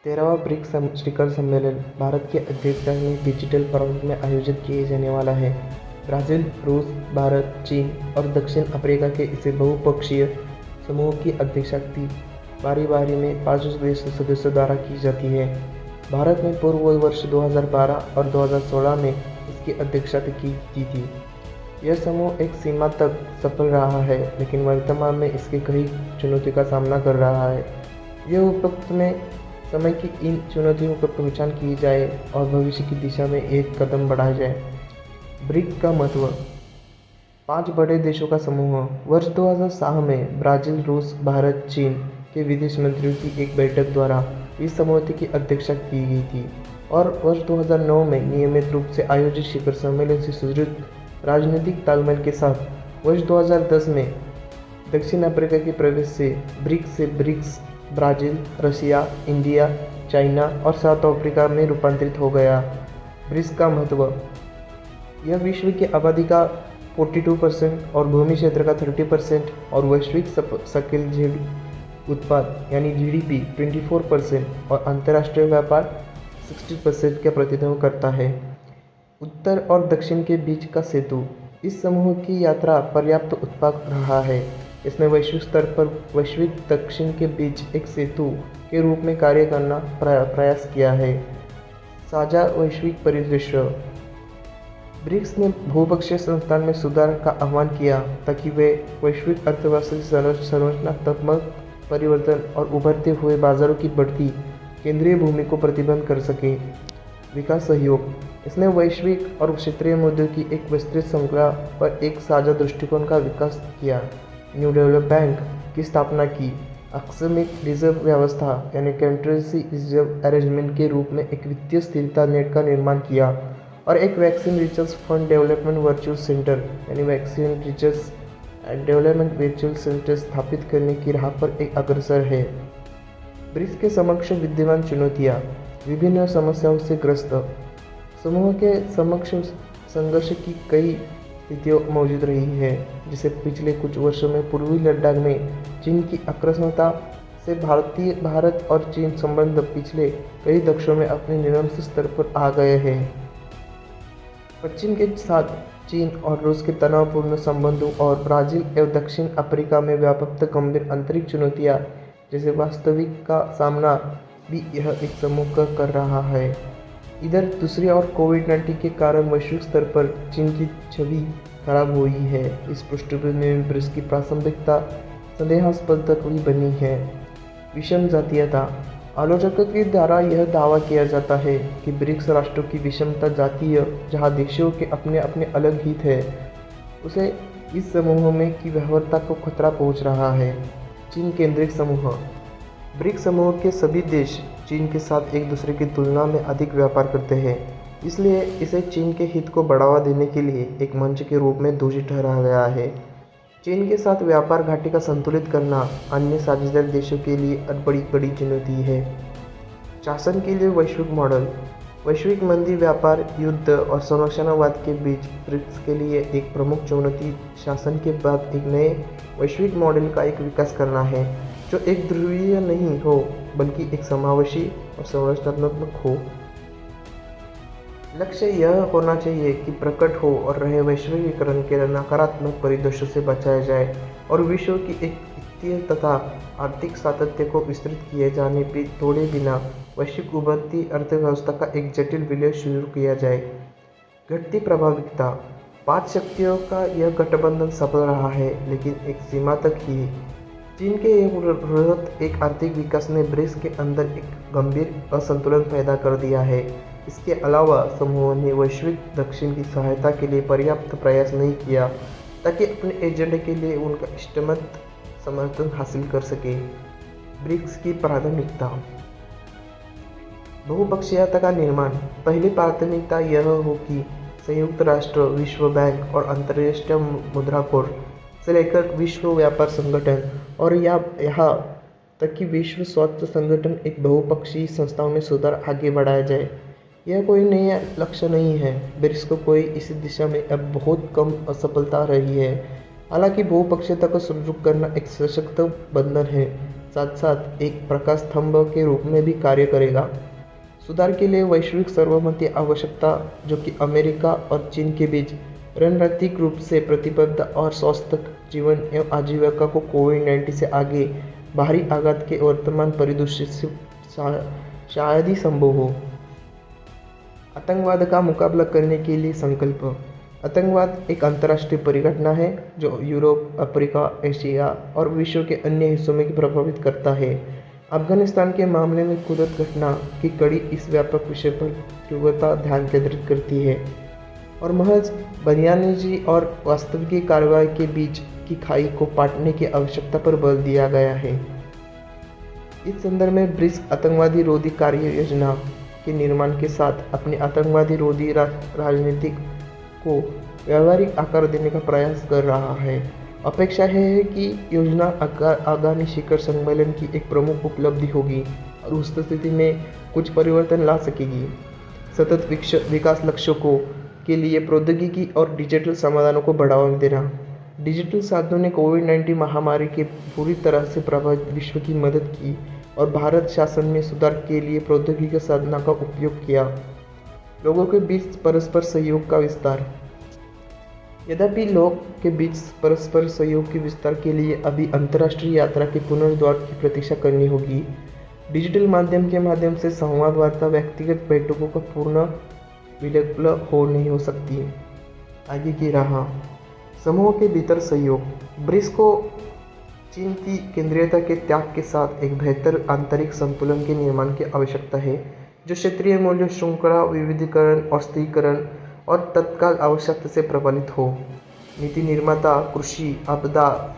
13वां BRICS शिखर सम्मेलन भारत की अध्यक्षता में डिजिटल प्रारूप में आयोजित किए जाने वाला है। ब्राज़ील, रूस, भारत, चीन और दक्षिण अफ्रीका के इसे बहुपक्षीय समूह की अध्यक्षता बारी-बारी में 5 देश सदस्यों द्वारा की जाती है। भारत ने पूर्व वर्ष 2012 और 2016 में इसकी अध्यक्षता की थी। यह समूह एक सीमा तक सफल रहा है, लेकिन वर्तमान में इसके कई चुनौतियों का सामना कर रहा है। यह उपयुक्त में समय की इन चुनौतियों पर पहचान की जाए और भविष्य की दिशा में एक कदम बढ़ाया जाए। ब्रिक्स का महत्व। 5 बड़े देशों का समूह। वर्ष 2007 में ब्राज़ील, रूस, भारत, चीन के विदेश मंत्रियों की एक बैठक द्वारा इस समूह की अध्यक्षता की गई थी और वर्ष 2009 में नियमित रूप से आयोजित शिखर सम्मेलन से सुदृढ़ राजनीतिक तालमेल के साथ वर्ष 2010 में दक्षिण अफ्रीका के प्रवेश से BRICS Brazil, Russia, India, China और साउथ अफ्रीका में रूपांतरित हो गया। ब्रिक्स का महत्व। यह विश्व की आबादी का 42% और भूमि क्षेत्र का 30% और वैश्विक सकल उत्पाद यानी जीडीपी 24% और अंतर्राष्ट्रीय व्यापार 60% का प्रतिनिधित्व करता है। उत्तर और दक्षिण के बीच का सेतु। इस समूह की यात्रा पर्याप्त उत्पादक रहा है। इसने वैश्विक स्तर पर वैश्विक दक्षिण के बीच एक सेतु के रूप में कार्य करना प्रयास किया है। साझा वैश्विक परिदृश्य। ब्रिक्स ने बहुपक्षीय संस्थान में सुधार का आह्वान किया ताकि वे वैश्विक अर्थव्यवस्था की संरचनात्मक परिवर्तन और उभरते हुए बाजारों की बढ़ती केंद्रीय भूमि को प्रतिबंध कर सके। विकास सहयोग। इसने वैश्विक और क्षेत्रीय मुद्दों की एक विस्तृत श्रृंखला पर एक साझा दृष्टिकोण का विकास किया। न्यू डेवलप बैंक की स्थापना की। आकस्मिक रिजर्व व्यवस्था यानी कंट्रेंसी रिजर्व अरेंजमेंट के रूप में एक वित्तीय स्थिरता नेट का निर्माण किया और एक vaccine research fund development virtual centre यानी vaccine research and development virtual centre स्थापित करने की राह पर एक अग्रसर है। ब्रिक्स के समक्ष विद्यमान चुनौतियाँ। विभिन्न समस्याओं से ग्रस्त समूह के समक्ष संघर्ष की कई स्थितियाँ मौजूद रही है, जिसे पिछले कुछ वर्षों में पूर्वी लद्दाख में चीन की आक्रामकता से भारत और चीन संबंध पिछले कई दशकों में अपने निरंतर स्तर पर आ गए हैं। पश्चिम के साथ चीन और रूस के तनावपूर्ण संबंधों और ब्राज़ील एवं दक्षिण अफ्रीका में व्यापक गंभीर आंतरिक चुनौतियाँ जैसे वास्तविक का सामना भी यह एक समूह कर रहा है। इधर दूसरी ओर कोविड-19 के कारण वैश्विक स्तर पर चीन की छवि खराब हुई है। इस पृष्ठभूमि में ब्रिक्स की प्रासंगिकता संदेहास्पद तक भी बनी है। विषम जातीयता। आलोचकों के द्वारा यह दावा किया जाता है कि ब्रिक्स राष्ट्रों की विषमता जातीय जहां देशों के अपने अपने अलग हित है, उसे इस समूह में की व्यवहार्यता को खतरा पहुंच रहा है। चीन केंद्रित समूह। ब्रिक्स समूह के सभी देश चीन के साथ एक दूसरे की तुलना में अधिक व्यापार करते हैं, इसलिए इसे चीन के हित को बढ़ावा देने के लिए एक मंच के रूप में दोषी ठहराया गया है। चीन के साथ व्यापार घाटी का संतुलित करना अन्य साझेदार देशों के लिए बड़ी चुनौती है। शासन के लिए वैश्विक मॉडल। वैश्विक मंदी, व्यापार, युद्ध और संरक्षणवाद के बीच ब्रिक्स के लिए एक प्रमुख चुनौती शासन के बाद एक नए वैश्विक मॉडल का एक विकास करना है, जो एक ध्रुवीय नहीं हो बल्कि एक समावेशी और संरचनात्मक हो। लक्ष्य यह होना चाहिए कि प्रकट हो और रहे वैश्वीकरण के नकारात्मक परिदृश्यों से बचाया जाए और विश्व की एक वित्तीय तथा आर्थिक सातत्य को विस्तृत किए जाने पर तोड़े बिना वैश्विक उभरती अर्थव्यवस्था का एक जटिल विलय शुरू किया जाए। घटती प्रभाविकता। 5 शक्तियों का यह गठबंधन सफल रहा है, लेकिन एक सीमा तक ही। चीन के एक आर्थिक विकास ने ब्रिक्स के अंदर एक गंभीर असंतुलन पैदा कर दिया है। इसके अलावा समूह ने वैश्विक दक्षिण की सहायता के लिए पर्याप्त प्रयास नहीं किया ताकि अपने एजेंडे के लिए उनका इष्टतम समर्थन हासिल कर सके। ब्रिक्स की प्राथमिकता। बहुपक्षीयता का निर्माण। पहली प्राथमिकता यह हो कि संयुक्त राष्ट्र, विश्व बैंक और अंतर्राष्ट्रीय मुद्रा कोष से लेकर विश्व व्यापार संगठन और यहाँ तक कि विश्व स्वास्थ्य संगठन एक बहुपक्षीय संस्थाओं में सुधार आगे बढ़ाया जाए। यह कोई नया लक्ष्य नहीं है। ब्रिक्स को कोई इस दिशा में अब बहुत कम असफलता रही है। हालांकि बहुपक्षीयता को सुदृढ़ करना एक सशक्त बंधन है साथ साथ एक प्रकाश स्तंभ के रूप में भी कार्य करेगा। सुधार के लिए वैश्विक सर्वसम्मति आवश्यकता, जो कि अमेरिका और चीन के बीच रणनीतिक रूप से प्रतिबद्ध और स्वस्थ जीवन एवं आजीविका को कोविड-19 से आगे बाहरी आघात के वर्तमान परिदृश्य से शायद ही संभव हो। आतंकवाद का मुकाबला करने के लिए संकल्प। आतंकवाद एक अंतर्राष्ट्रीय परिघटना है जो यूरोप, अफ्रीका, एशिया और विश्व के अन्य हिस्सों में प्रभावित करता है। अफगानिस्तान के मामले में कुदरत घटना की कड़ी इस व्यापक विषय पर तीव्रता ध्यान केंद्रित करती है और महज बयानबाजी और वास्तविक कार्रवाई के बीच की खाई को पाटने की आवश्यकता पर बल दिया गया है। इस संदर्भ में ब्रिक्स आतंकवादी रोधी कार्य योजना के निर्माण के साथ अपनी आतंकवादी रोधी राजनीति को व्यावहारिक आकार देने का प्रयास कर रहा है। अपेक्षा है कि योजना आगामी शिखर सम्मेलन की एक प्रमुख उपलब्धि होगी और उस स्थिति में कुछ परिवर्तन ला सकेगी। सतत विकास लक्ष्यों के लिए प्रौद्योगिकी और डिजिटल समाधानों को बढ़ावा देना। डिजिटल साधनों ने कोविड-19 महामारी के पूरी तरह से प्रभावित विश्व की मदद की और भारत शासन में सुधार के लिए प्रौद्योगिकी साधनों का उपयोग किया। लोगों के बीच परस्पर सहयोग का विस्तार। यद्यपि लोग के बीच परस्पर सहयोग के विस्तार के लिए अभी अंतर्राष्ट्रीय यात्रा के पुनर्द्वार की प्रतीक्षा करनी होगी। डिजिटल माध्यम के माध्यम से संवाद वार्ता व्यक्तिगत बैठकों का पूर्ण विकल्प नहीं हो सकती। आगे की राह। समूह के भीतर सहयोग। ब्रिक्स को चीन की केंद्रीयता के त्याग के साथ एक बेहतर आंतरिक संतुलन के निर्माण की आवश्यकता है, जो क्षेत्रीय मूल्य श्रृंखला, विविधीकरण, औषधीकरण और तत्काल आवश्यकता से प्रबलित हो। नीति निर्माता, कृषि, आपदा,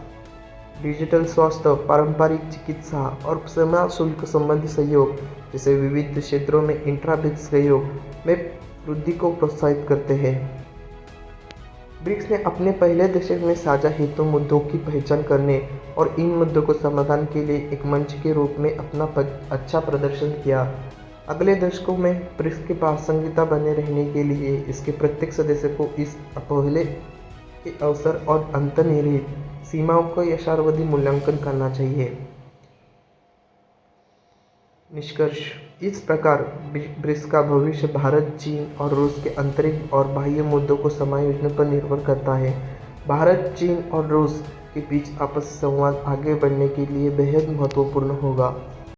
डिजिटल स्वास्थ्य, पारंपरिक चिकित्सा और सीमा शुल्क संबंधी सहयोग जैसे विविध क्षेत्रों में इंट्रा-ब्रिक्स सहयोग में वृद्धि को प्रोत्साहित करते हैं। ब्रिक्स ने अपने पहले दशक में साझा हितों मुद्दों की पहचान करने और इन मुद्दों को समाधान के लिए एक मंच के रूप में अपना अच्छा प्रदर्शन किया। अगले दशकों में ब्रिक्स की प्रासंगिकता बने रहने के लिए इसके प्रत्येक सदस्य को इस पहले के अवसर और अंतर्निहित सीमाओं का यथार्थवादी मूल्यांकन करना चाहिए। निष्कर्ष। इस प्रकार ब्रिक्स का भविष्य भारत, चीन और रूस के आंतरिक और बाह्य मुद्दों को समायोजन पर निर्भर करता है। भारत, चीन और रूस के बीच आपसी संवाद आगे बढ़ने के लिए बेहद महत्वपूर्ण होगा।